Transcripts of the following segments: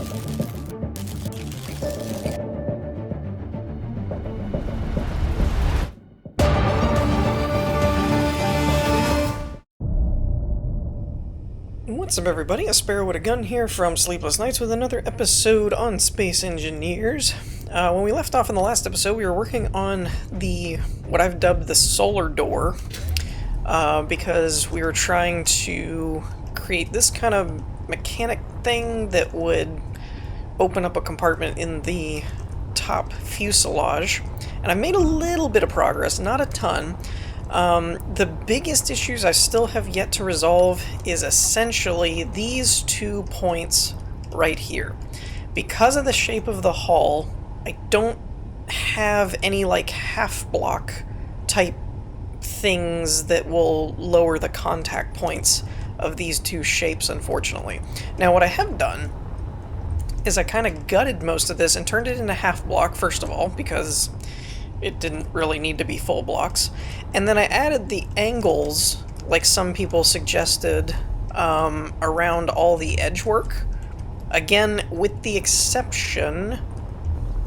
What's up, everybody? A Sparrow with a Gun here from Sleepless Nights with another episode on Space Engineers. When we left off in the last episode, we were working on what I've dubbed the solar door, because we were trying to create this kind of mechanic thing that would open up a compartment in the top fuselage. And I've made a little bit of progress, not a ton. The biggest issues I still have yet to resolve is essentially these 2 points right here. Because of the shape of the hull, I don't have any like half-block type things that will lower the contact points of these two shapes, unfortunately. Now what I have done is I kind of gutted most of this and turned it into half-block, first of all, because it didn't really need to be full blocks. And then I added the angles, like some people suggested, around all the edge work. Again, with the exception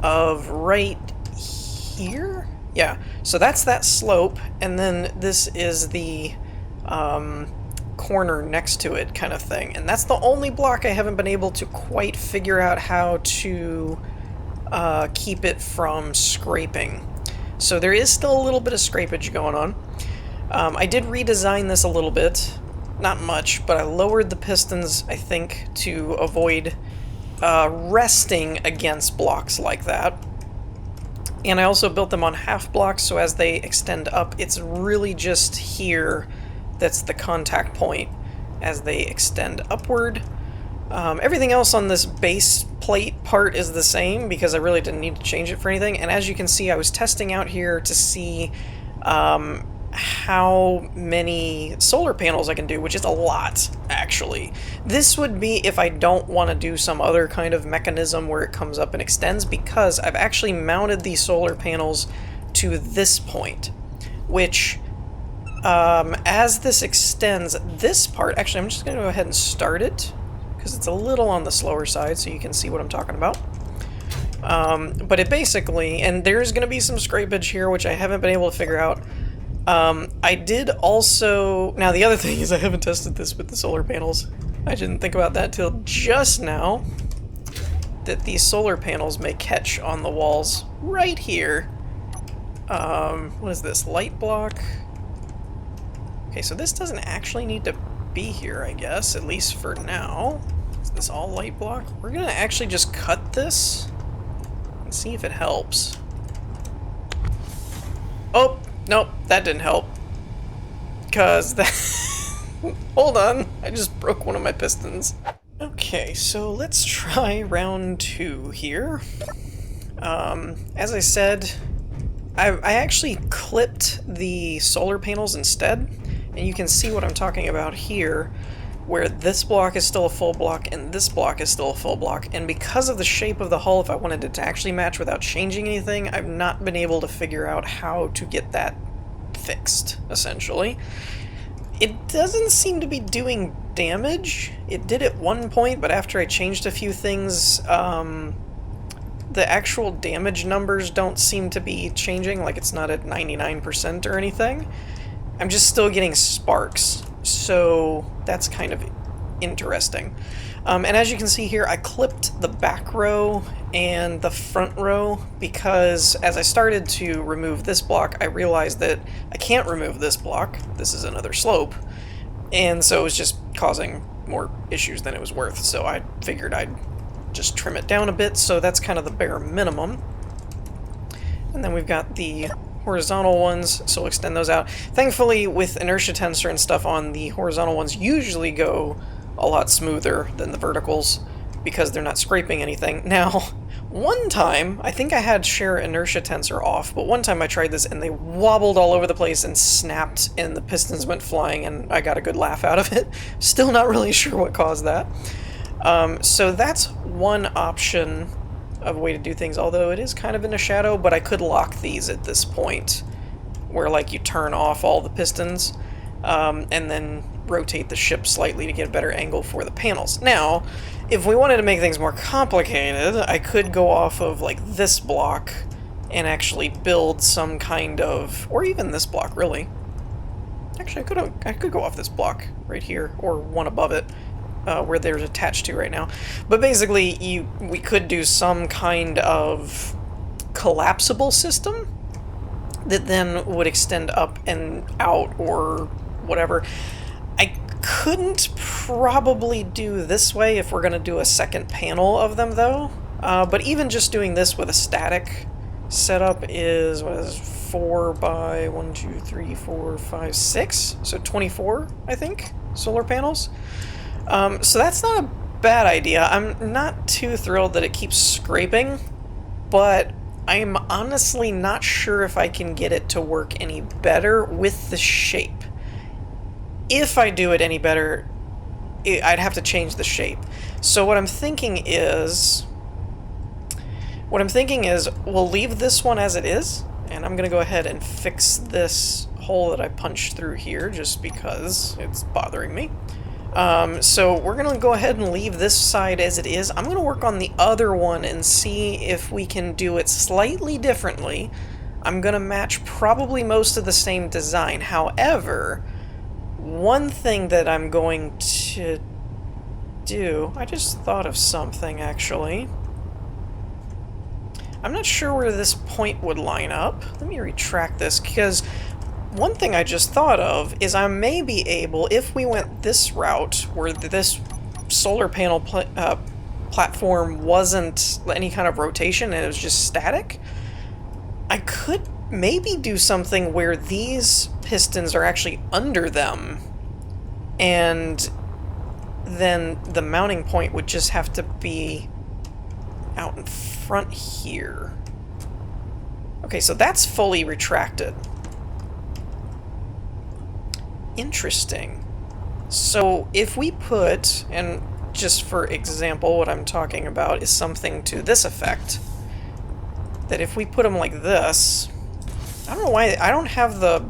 of right here? Yeah, so that's that slope, and then this is the corner next to it kind of thing. And that's the only block I haven't been able to quite figure out how to keep it from scraping. So there is still a little bit of scrapage going on. I did redesign this a little bit, not much, but I lowered the pistons, I think, to avoid resting against blocks like that. And I also built them on half blocks, so as they extend up, it's really just here that's the contact point as they extend upward. Everything else on this base plate part is the same because I really didn't need to change it for anything. And as you can see, I was testing out here to see how many solar panels I can do, which is a lot, actually. This would be if I don't want to do some other kind of mechanism where it comes up and extends, because I've actually mounted these solar panels to this point, which as this extends, this part, actually I'm just going to go ahead and start it, because it's a little on the slower side, so you can see what I'm talking about. But it basically, and there's going to be some scrapage here, which I haven't been able to figure out. I did also, now the other thing is I haven't tested this with the solar panels. I didn't think about that till just now, that these solar panels may catch on the walls right here. What is this, light block? Okay, so this doesn't actually need to be here, I guess, at least for now. Is this all light block? We're gonna actually just cut this and see if it helps. Oh, nope, that didn't help. Because that... Hold on, I just broke one of my pistons. Okay, so let's try round 2 here. As I said, I actually clipped the solar panels instead. And you can see what I'm talking about here, where this block is still a full block and this block is still a full block. And because of the shape of the hull, if I wanted it to actually match without changing anything, I've not been able to figure out how to get that fixed, essentially. It doesn't seem to be doing damage. It did at one point, but after I changed a few things, the actual damage numbers don't seem to be changing, like it's not at 99% or anything. I'm just still getting sparks, so that's kind of interesting. And as you can see here, I clipped the back row and the front row because as I started to remove this block, I realized that I can't remove this block. This is another slope, and so it was just causing more issues than it was worth, so I figured I'd just trim it down a bit, so that's kind of the bare minimum. And then we've got the horizontal ones, so we'll extend those out. Thankfully, with inertia tensor and stuff on, the horizontal ones usually go a lot smoother than the verticals because they're not scraping anything. Now, one time, I think I had share inertia tensor off, but one time I tried this and they wobbled all over the place and snapped and the pistons went flying and I got a good laugh out of it. Still not really sure what caused that. So that's one option of a way to do things, although it is kind of in a shadow, but I could lock these at this point where like you turn off all the pistons and then rotate the ship slightly to get a better angle for the panels. Now, If we wanted to make things more complicated, I could go off of like this block and actually build some kind of, or even this block really. Actually, I could go off this block right here, or one above it, where they're attached to right now. But basically, we could do some kind of collapsible system that then would extend up and out or whatever. I couldn't probably do this way if we're going to do a second panel of them, though. But even just doing this with a static setup is, what is 4 by 1, 2, 3, 4, 5, 6? So 24, I think, solar panels. So that's not a bad idea. I'm not too thrilled that it keeps scraping, but I'm honestly not sure if I can get it to work any better with the shape. If I do it any better, I'd have to change the shape. So what I'm thinking is we'll leave this one as it is, and I'm going to go ahead and fix this hole that I punched through here just because it's bothering me. So we're going to go ahead and leave this side as it is. I'm going to work on the other one and see if we can do it slightly differently. I'm going to match probably most of the same design. However, one thing that I'm going to do, I just thought of something actually. I'm not sure where this point would line up. Let me retract this, because one thing I just thought of is I may be able, if we went this route, where this solar panel platform wasn't any kind of rotation and it was just static, I could maybe do something where these pistons are actually under them, and then the mounting point would just have to be out in front here. Okay, so that's fully retracted. Interesting. So if we put, and just for example, what I'm talking about is something to this effect, that if we put them like this, I don't know why, I don't have the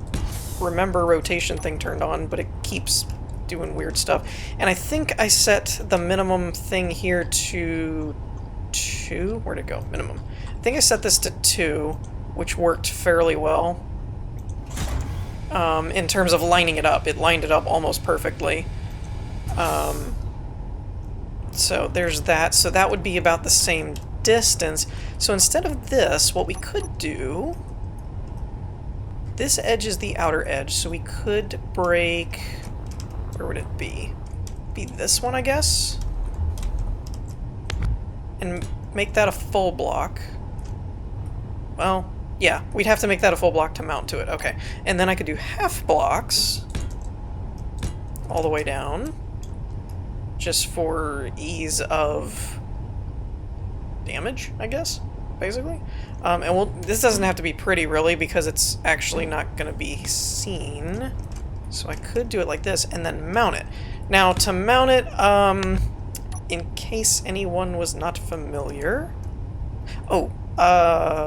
remember rotation thing turned on, but it keeps doing weird stuff. And I think I set the minimum thing here to 2. Where'd it go? Minimum. I think I set this to 2, which worked fairly well. In terms of lining it up. It lined it up almost perfectly. So there's that. So that would be about the same distance. So instead of this, what we could do... This edge is the outer edge, so we could break... Where would it be? Be this one, I guess? And make that a full block. Well, yeah, we'd have to make that a full block to mount to it. Okay. And then I could do half blocks all the way down, just for ease of damage, I guess, basically. And this doesn't have to be pretty, really, because it's actually not going to be seen. So I could do it like this and then mount it. Now, to mount it, in case anyone was not familiar... Oh,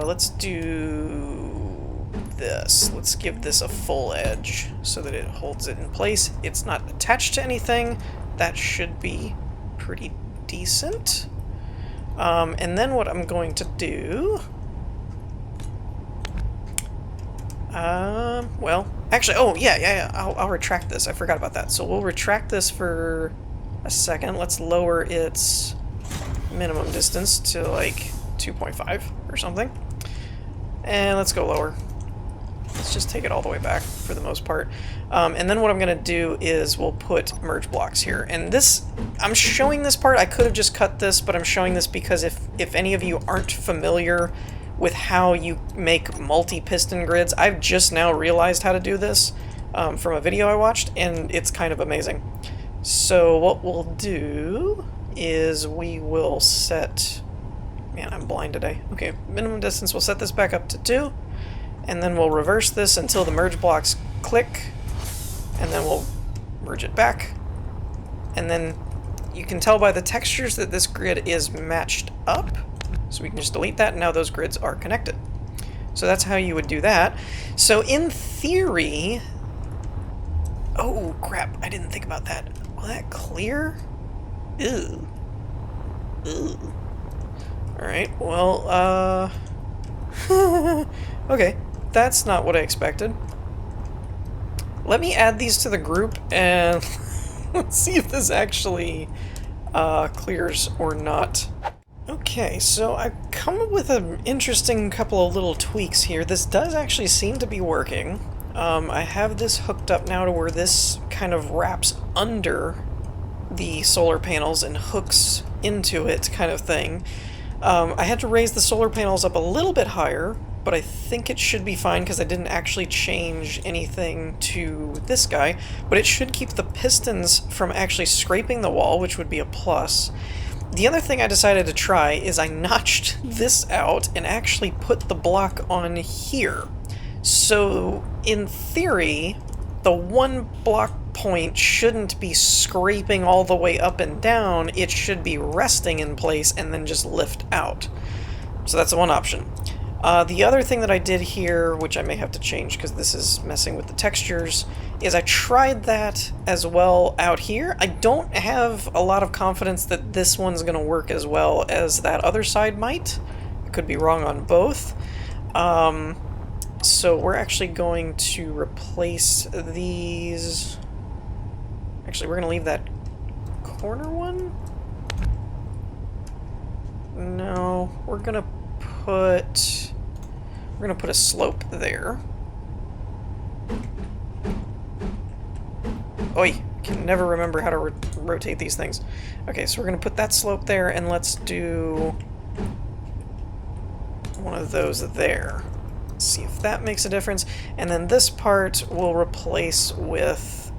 let's do this. Let's give this a full edge so that it holds it in place. It's not attached to anything. That should be pretty decent. And then what I'm going to do... well, actually, oh, yeah, I'll retract this. I forgot about that. So we'll retract this for a second. Let's lower its minimum distance to, like, 2.5 or something. And let's go lower. Let's just take it all the way back for the most part. And then what I'm going to do is we'll put merge blocks here. And this, I'm showing this part. I could have just cut this, but I'm showing this because if any of you aren't familiar with how you make multi-piston grids, I've just now realized how to do this from a video I watched, and it's kind of amazing. So what we'll do is we will set... Man, I'm blind today. Okay, minimum distance, we'll set this back up to 2, and then we'll reverse this until the merge blocks click, and then we'll merge it back. And then you can tell by the textures that this grid is matched up, so we can just delete that, and now those grids are connected. So that's how you would do that. So in theory... Oh, crap, I didn't think about that. Will that clear? Ew. Alright, well, okay, that's not what I expected. Let me add these to the group and let's see if this actually clears or not. Okay, so I've come up with an interesting couple of little tweaks here. This does actually seem to be working. I have this hooked up now to where this kind of wraps under the solar panels and hooks into it, kind of thing. I had to raise the solar panels up a little bit higher, but I think it should be fine because I didn't actually change anything to this guy, but it should keep the pistons from actually scraping the wall, which would be a plus. The other thing I decided to try is I notched this out and actually put the block on here. So, in theory, the one block point shouldn't be scraping all the way up and down, it should be resting in place and then just lift out. So that's one option. The other thing that I did here, which I may have to change because this is messing with the textures, is I tried that as well out here. I don't have a lot of confidence that this one's going to work as well as that other side might. I could be wrong on both. So we're actually going to replace these... Actually, we're going to leave that corner one? No, we're going to put a slope there. Oi, I can never remember how to rotate these things. Okay, so we're going to put that slope there, and let's do one of those there. See if that makes a difference. And then this part we'll replace with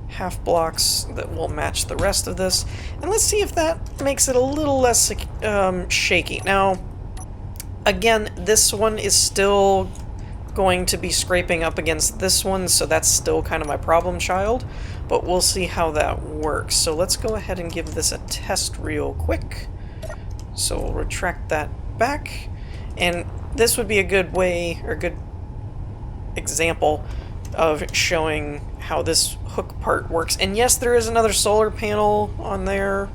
half blocks that will match the rest of this. And let's see if that makes it a little less shaky. Now, again, this one is still going to be scraping up against this one, so that's still kind of my problem child. But we'll see how that works. So let's go ahead and give this a test real quick. So we'll retract that back. And this would be a good way, or a good example of showing how this hook part works. And yes, there is another solar panel on there.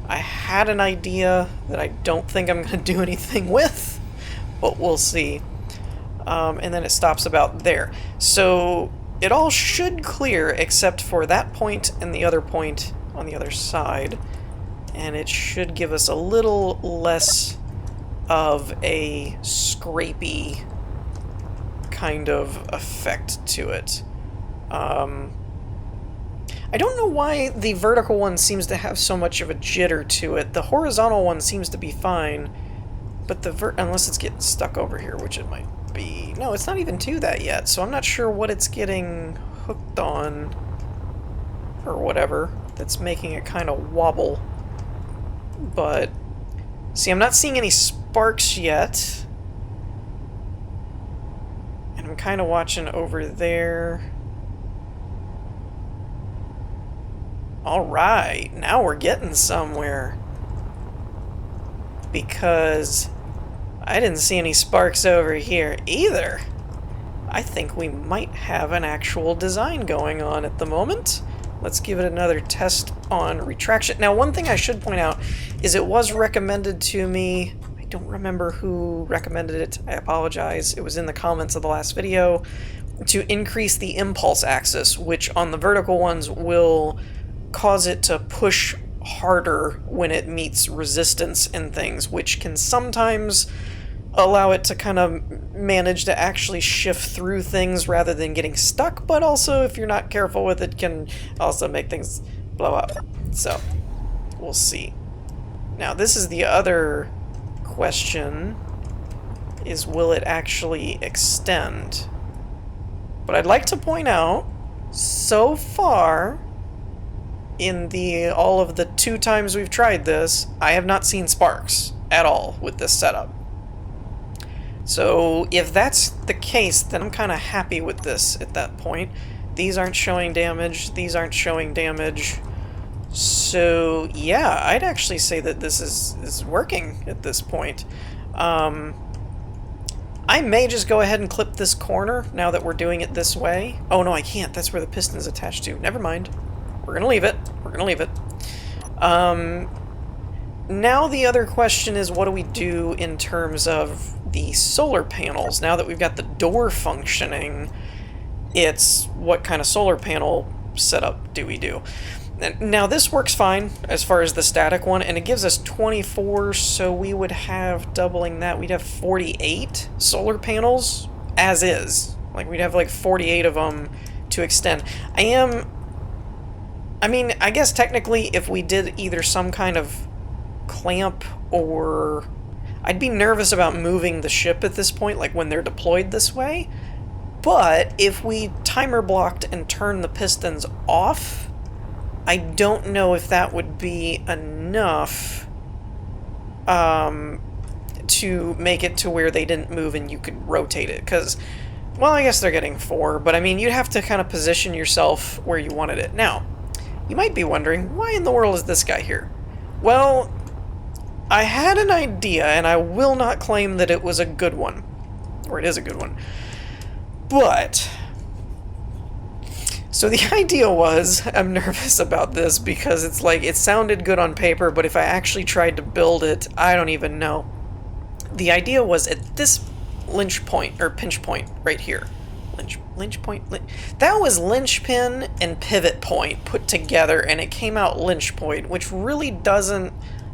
I had an idea that I don't think I'm going to do anything with, but we'll see. And then it stops about there. So it all should clear except for that point and the other point on the other side. And it should give us a little less of a scrapey kind of effect to it. I don't know why the vertical one seems to have so much of a jitter to it. The horizontal one seems to be fine, but unless it's getting stuck over here, which it might be. No, it's not even to that yet, so I'm not sure what it's getting hooked on or whatever that's making it kind of wobble. But see, I'm not seeing any sparks yet. And I'm kind of watching over there. Alright, now we're getting somewhere. Because I didn't see any sparks over here either. I think we might have an actual design going on at the moment. Let's give it another test on retraction. Now, one thing I should point out is it was recommended to me. I don't remember who recommended it. I apologize. It was in the comments of the last video. To increase the impulse axis, which on the vertical ones will cause it to push harder when it meets resistance and things, which can sometimes allow it to kind of manage to actually shift through things rather than getting stuck, but also if you're not careful with it can also make things blow up. So we'll see. Now this is the other question, is will it actually extend? But I'd like to point out, so far in all of the 2 times we've tried this, I have not seen sparks at all with this setup. So if that's the case, then I'm kind of happy with this at that point. These aren't showing damage, these aren't showing damage. So yeah, I'd actually say that this is working at this point. I may just go ahead and clip this corner now that we're doing it this way. Oh no, I can't. That's where the piston's attached to. Never mind. We're gonna leave it. We're gonna leave it. now the other question is, what do we do in terms of the solar panels? Now that we've got the door functioning, it's what kind of solar panel setup do we do? Now this works fine as far as the static one, and it gives us 24, so we would have, doubling that, we'd have 48 solar panels as is. Like, we'd have like 48 of them to extend. I mean, I guess technically if we did either some kind of clamp or... I'd be nervous about moving the ship at this point, like when they're deployed this way. But if we timer blocked and turned the pistons off, I don't know if that would be enough to make it to where they didn't move and you could rotate it. Because, well, I guess they're getting 4, but I mean, you'd have to kind of position yourself where you wanted it. Now, you might be wondering, why in the world is this guy here? Well, I had an idea, and I will not claim that it was a good one. Or it is a good one. But... so the idea was, I'm nervous about this because it's like, it sounded good on paper, but if I actually tried to build it, I don't even know. The idea was at this pinch point right here. That was linchpin and pivot point put together, and it came out lynch point, which really doesn't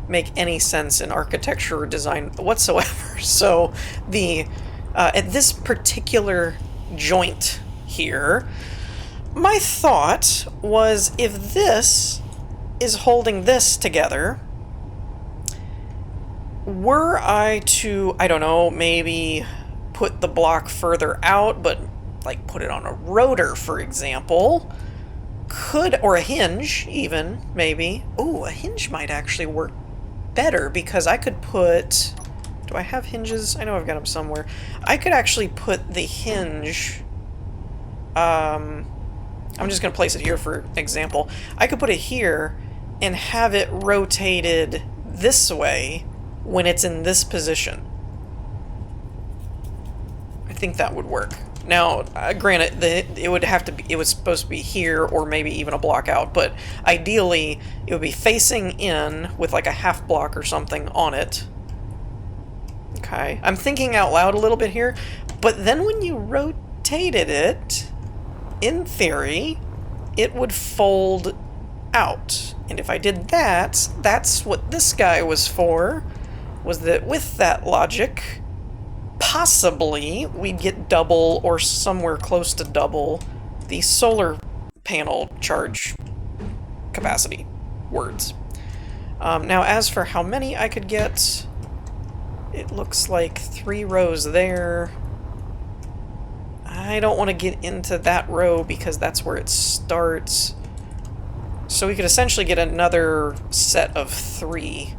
make any sense in architecture or design whatsoever. So the at this particular joint here, my thought was, if this is holding this together, were I to, I don't know, maybe put the block further out, but like put it on a rotor, for example, or a hinge even, maybe. Ooh, a hinge might actually work better, because I could put, do I have hinges? I know I've got them somewhere. I could actually put the hinge, I'm just going to place it here for example. I could put it here and have it rotated this way when it's in this position. I think that would work. Now, granted, it would have to be, it was supposed to be here or maybe even a block out, but ideally it would be facing in with like a half block or something on it. Okay, I'm thinking out loud a little bit here, but then when you rotated it, in theory, it would fold out. And if I did that, that's what this guy was for, was that with that logic, possibly we'd get double or somewhere close to double the solar panel charge capacity. Words. Now, as for how many I could get, it looks like 3 rows there. I don't want to get into that row because that's where it starts. So we could essentially get another set of 3.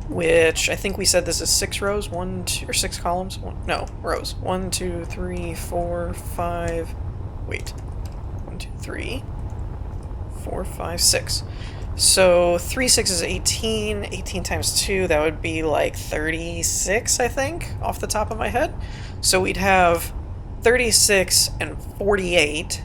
Which, I think we said this is 6 rows? 1, 2, or 6 columns? No, rows. 1, 2, 3, 4, 5... Wait. 1, 2, 3... 4, 5, 6. So 3 6 is 18. 18 times 2, that would be like 36, I think, off the top of my head. So we'd have 36 and 48,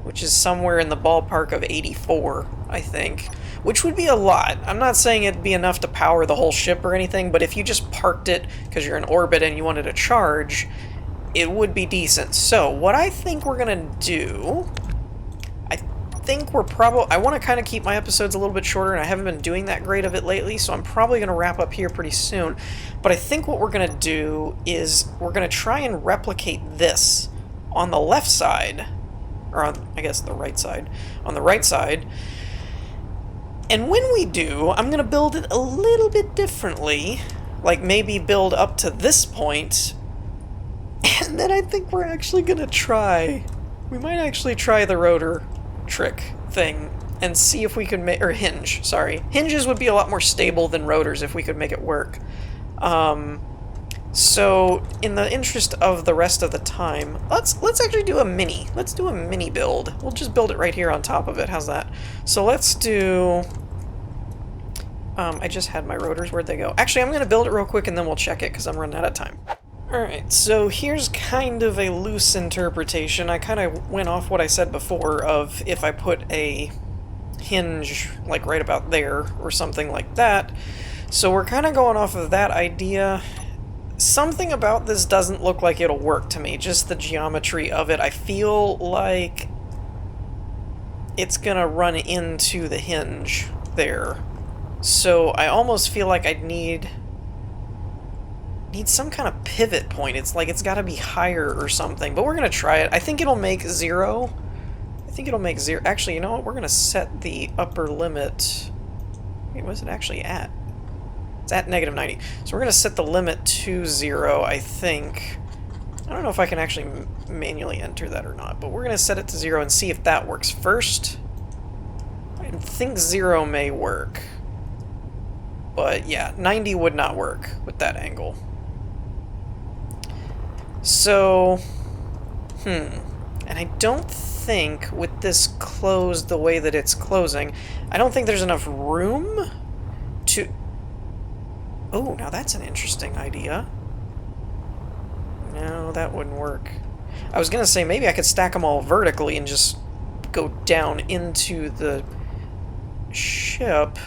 which is somewhere in the ballpark of 84, I think. Which would be a lot. I'm not saying it'd be enough to power the whole ship or anything, but if you just parked it because you're in orbit and you wanted to charge, it would be decent. So what I think we're gonna do, I want to kind of keep my episodes a little bit shorter, and I haven't been doing that great of it lately, so I'm probably going to wrap up here pretty soon. But I think what we're going to do is we're going to try and replicate this on the left side, or on, I guess, the right side. On the right side. And when we do, I'm going to build it a little bit differently, like maybe build up to this point, and then I think we're actually going to try, we might actually try the rotor trick thing and see if we can make, or hinge, sorry. Hinges would be a lot more stable than rotors if we could make it work. So in the interest of the rest of the time, let's actually do a mini. Let's do a mini build. We'll just build it right here on top of it. How's that? So let's do, I just had my rotors. Where'd they go? Actually, I'm going to build it real quick and then we'll check it because I'm running out of time. Alright, so here's kind of a loose interpretation. I kind of went off what I said before of if I put a hinge like right about there or something like that. So we're kind of going off of that idea. Something about this doesn't look like it'll work to me, just the geometry of it. I feel like it's gonna run into the hinge there. So I almost feel like I'd need some kind of pivot point. It's like it's gotta be higher or something, but we're gonna try it. I think it'll make 0. I think it'll make 0. Actually, you know what? We're gonna set the upper limit. Wait, what's it actually at? It's at -90. So we're going to set the limit to 0, I think. I don't know if I can actually manually enter that or not, but we're going to set it to 0 and see if that works first. I think 0 may work. But yeah, 90 would not work with that angle. So, and I don't think with this closed the way that it's closing, I don't think there's enough room to... Oh, now that's an interesting idea. No, that wouldn't work. I was gonna say maybe I could stack them all vertically and just go down into the ship.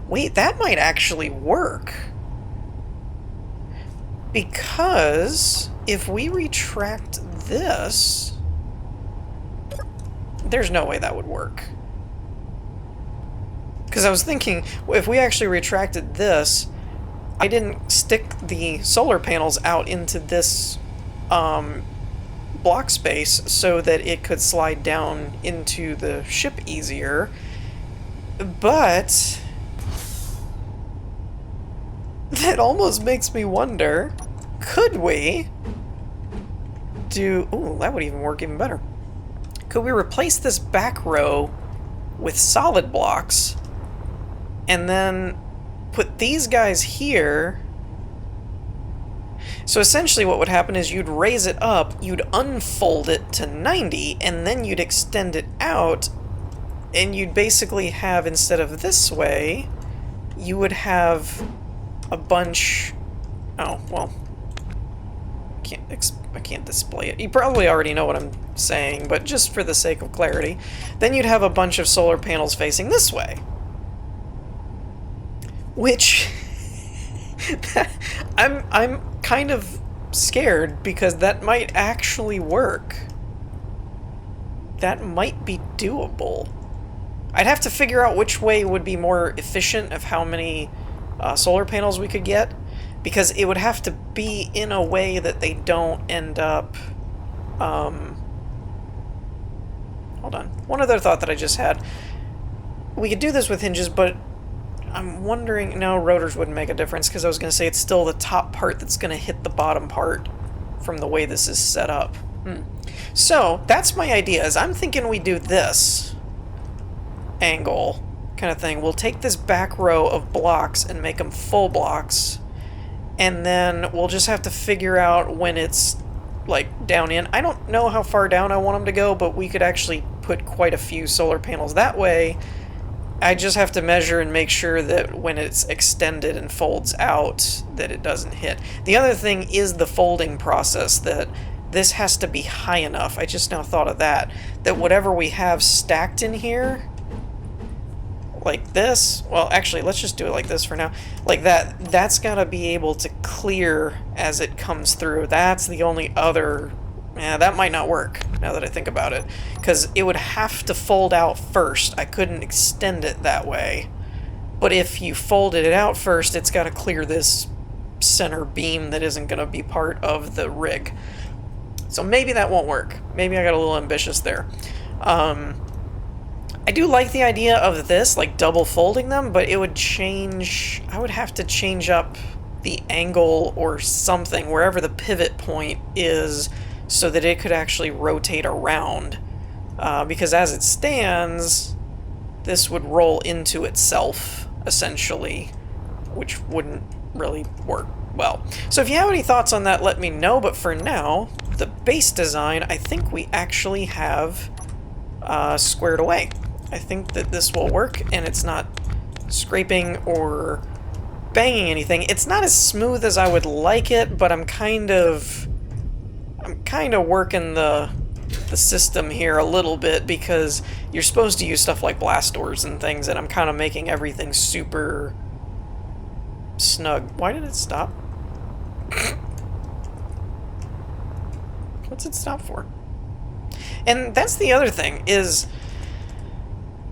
Wait, that might actually work. Because if we retract this, there's no way that would work. Because I was thinking, if we actually retracted this, I didn't stick the solar panels out into this block space so that it could slide down into the ship easier. But that almost makes me wonder, could we do... Ooh, that would even work even better. Could we replace this back row with solid blocks and then put these guys here? So essentially what would happen is you'd raise it up, you'd unfold it to 90, and then you'd extend it out, and you'd basically have, instead of this way, you would have a bunch... Oh, well, I can't display it. You probably already know what I'm saying, but just for the sake of clarity, then you'd have a bunch of solar panels facing this way. Which I'm kind of scared because that might actually work. That might be doable. I'd have to figure out which way would be more efficient of how many solar panels we could get, because it would have to be in a way that they don't end up... Hold on. One other thought that I just had. We could do this with hinges, but I'm wondering... No, rotors wouldn't make a difference, because I was going to say it's still the top part that's going to hit the bottom part from the way this is set up. So, that's my idea, is I'm thinking we do this angle kind of thing. We'll take this back row of blocks and make them full blocks, and then we'll just have to figure out when it's like down in. I don't know how far down I want them to go, but we could actually put quite a few solar panels that way. I just have to measure and make sure that when it's extended and folds out that it doesn't hit. The other thing is the folding process, that this has to be high enough. I just now thought of that whatever we have stacked in here, like this, well, actually, let's just do it like this for now. Like that's got to be able to clear as it comes through. That's the only other... Yeah, that might not work, now that I think about it. Because it would have to fold out first. I couldn't extend it that way. But if you folded it out first, it's got to clear this center beam that isn't going to be part of the rig. So maybe that won't work. Maybe I got a little ambitious there. I do like the idea of this, like double folding them, but it would change... I would have to change up the angle or something, wherever the pivot point is, so that it could actually rotate around. Because as it stands, this would roll into itself, essentially, which wouldn't really work well. So if you have any thoughts on that, let me know, but for now, the base design, I think we actually have squared away. I think that this will work, and it's not scraping or banging anything. It's not as smooth as I would like it, but I'm kind of working the the system here a little bit, because you're supposed to use stuff like blast doors and things, and I'm kind of making everything super snug. Why did it stop? What's it stop for? And that's the other thing, is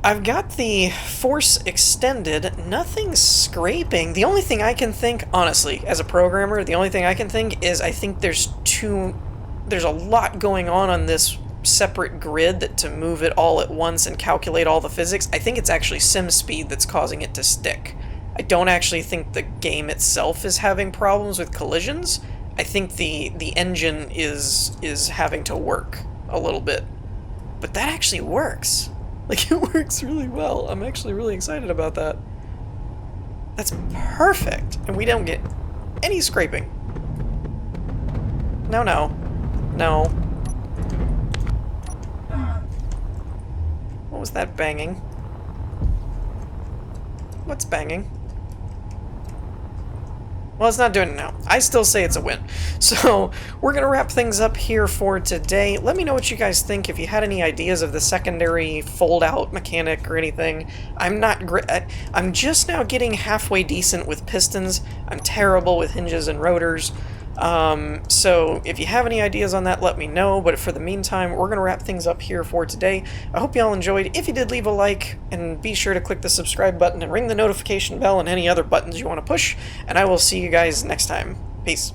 I've got the force extended, nothing's scraping. The only thing I can think, honestly, as a programmer, the only thing I can think is I think there's a lot going on this separate grid that to move it all at once and calculate all the physics. I think it's actually sim speed that's causing it to stick. I don't actually think the game itself is having problems with collisions. I think the engine is having to work a little bit. But that actually works. Like, it works really well. I'm actually really excited about that. That's perfect. And we don't get any scraping. No, no. No. What was that banging? What's banging? Well, it's not doing it now. I still say it's a win. So, we're going to wrap things up here for today. Let me know what you guys think, if you had any ideas of the secondary fold-out mechanic or anything. I'm just now getting halfway decent with pistons. I'm terrible with hinges and rotors. So, if you have any ideas on that, let me know. But for the meantime, we're going to wrap things up here for today. I hope you all enjoyed. If you did, leave a like, and be sure to click the subscribe button and ring the notification bell and any other buttons you want to push. And I will see you guys next time. Peace.